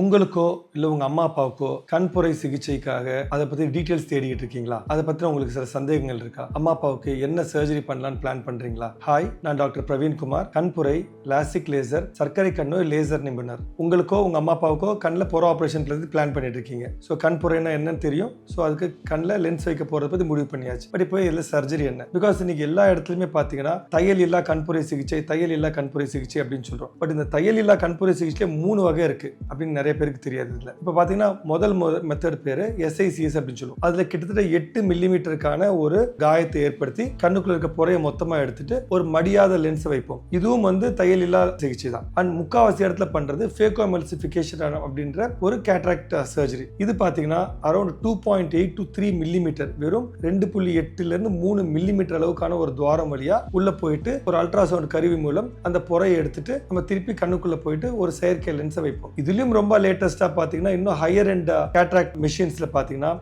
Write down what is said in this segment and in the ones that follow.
உங்களுக்கோ இல்ல உங்க அம்மா அப்பாவுக்கோ கண்புரை சிகிச்சைக்காக அதை பத்தி டீடைல்ஸ் தேடிட்டு இருக்கீங்களா? அதை பத்தி உங்களுக்கு சில சந்தேகங்கள் இருக்கா? அம்மா அப்பாவுக்கு என்ன சர்ஜரி பண்ணலாம்னு பிளான் பண்றீங்களா? ஹாய், நான் டாக்டர் பிரவீன்குமார், கண்புரை, லாசிக் லேசர், சர்க்கரை கண்ணோய் லேசர் நிபுணர். உங்களுக்கோ உங்க அம்மா அப்பாவுக்கோ கண்ணில் புற ஆப்ரேஷன் பிளான் பண்ணிட்டு இருக்கீங்க. ஸோ கண்புரைன்னா என்னன்னு தெரியும். ஸோ அதுக்கு கண்ணில் லென்ஸ் வைக்க போறத பத்தி முடிவு பண்ணியாச்சு. பட் இப்போ இதில் சர்ஜரி என்ன? பிகாஸ் இன்னைக்கு எல்லா இடத்துலையுமே பார்த்தீங்கன்னா தையல் இல்லா கண்புரை சிகிச்சை, தையல் இல்லா கண்புரை சிகிச்சை அப்படின்னு சொல்றோம். பட் இந்த தையல் இல்லா கண்புரை சிகிச்சையில 3 வகை இருக்கு அப்படின்னு நிறைய பேருக்கு தெரியாது. இப்போ பாத்தீங்கன்னா முதல் மெத்தட் பேரு SICS அப்படின்னு சொல்லுவோம். அதுல கிட்டத்தட்ட 8 மில்லிமீட்டருக்கான ஒரு காயத்தை ஏற்படுத்தி கண்ணுக்குள்ள இருக்க புறையை மொத்தமா எடுத்துட்டு ஒரு மடியாத லென்ஸ் வைப்போம். இதுவும் தையல் இல்லா சிகிச்சை தான். அண்ட் முக்காவாசி இடத்துல பண்றது ஃபேகோஎமல்சிஃபிகேஷன் அப்படின்ற ஒரு கேட்ராக்ட் சர்ஜரி. இது பாத்தீங்கன்னா அரௌண்ட் 2.8 to 3 மில்லிமீட்டர், வெறும் 2.8 இருந்து 3 மில்லிமீட்டர் அளவுக்கான ஒரு துவாரம் வழியா உள்ள போயிட்டு ஒரு அல்ட்ராசவுண்ட் கருவி மூலம் அந்த புறையை எடுத்துட்டு நம்ம திருப்பி கண்ணுக்குள்ள போயிட்டு ஒரு செயற்கை லென்ஸை வைப்போம். இதுலயும் ரொம்ப லேட்டஸ்டா பாத்தீங்கன்னா இன்னும் ஹையர் எண்ட் கேட்ராக்ட் மெஷின்ஸ்ல பாத்தீங்கன்னா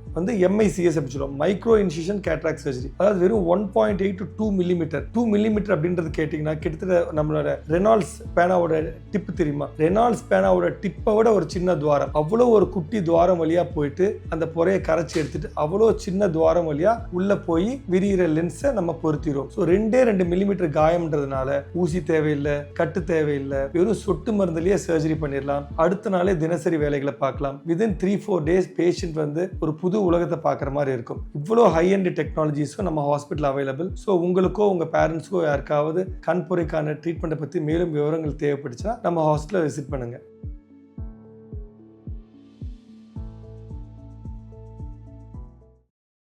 MICS அப்படி சொல்லுவோம், மைக்ரோ இன்சிஷன் கேட்ராக்ட் சர்ஜரி. அதாவது வெறும் 1.8 to 2 மில்லிமீட்டர். 2 மில்லிமீட்டர் அப்படின்றது கேட்டீங்கன்னா கிட்டத்தட்ட நம்மளோட ரெனால்ட்ஸ் பேனாவோட டிப் தெரியுமா? ரெனால்ட்ஸ் பேனாவோட டிப்பை விட ஒரு சின்ன துவாரம், அவ்வளோ ஒரு குட்டி துவாரம் வழியா போயிட்டு அந்த புறையை கரைச்சி எடுத்துட்டு அவ்வளோ சின்ன துவாரம் வழியா உள்ள போய் விரிகிற லென்ஸை நம்ம பொருத்திடுவோம். ஸோ 2 மில்லிமீட்டர் காயம்ன்றதுனால ஊசி தேவையில்லை, கட்டு தேவையில்லை, வெறும் சொட்டு மருந்துலயே சர்ஜரி பண்ணிடலாம். அடுத்த நாளே தினசரி வேலைகளை பார்க்கலாம். வித்தின் 3-4 டேஸ் பேஷண்ட் ஒரு புது உலகத்தை பார்க்குற மாதிரி இருக்கும். இவ்வளோ ஹை எண்ட் டெக்னாலஜிஸும் நம்ம ஹாஸ்பிட்டல் அவைலபிள். ஸோ உங்களுக்கோ உங்க பேரண்ட்ஸ்க்கோ யாருக்காவது கண்புரைக்கான ட்ரீட்மெண்ட்டை பற்றி மேலும் விவரங்கள் தேவைப்படுச்சுன்னா நம்ம ஹாஸ்பிட்டலை விசிட் பண்ணுங்க.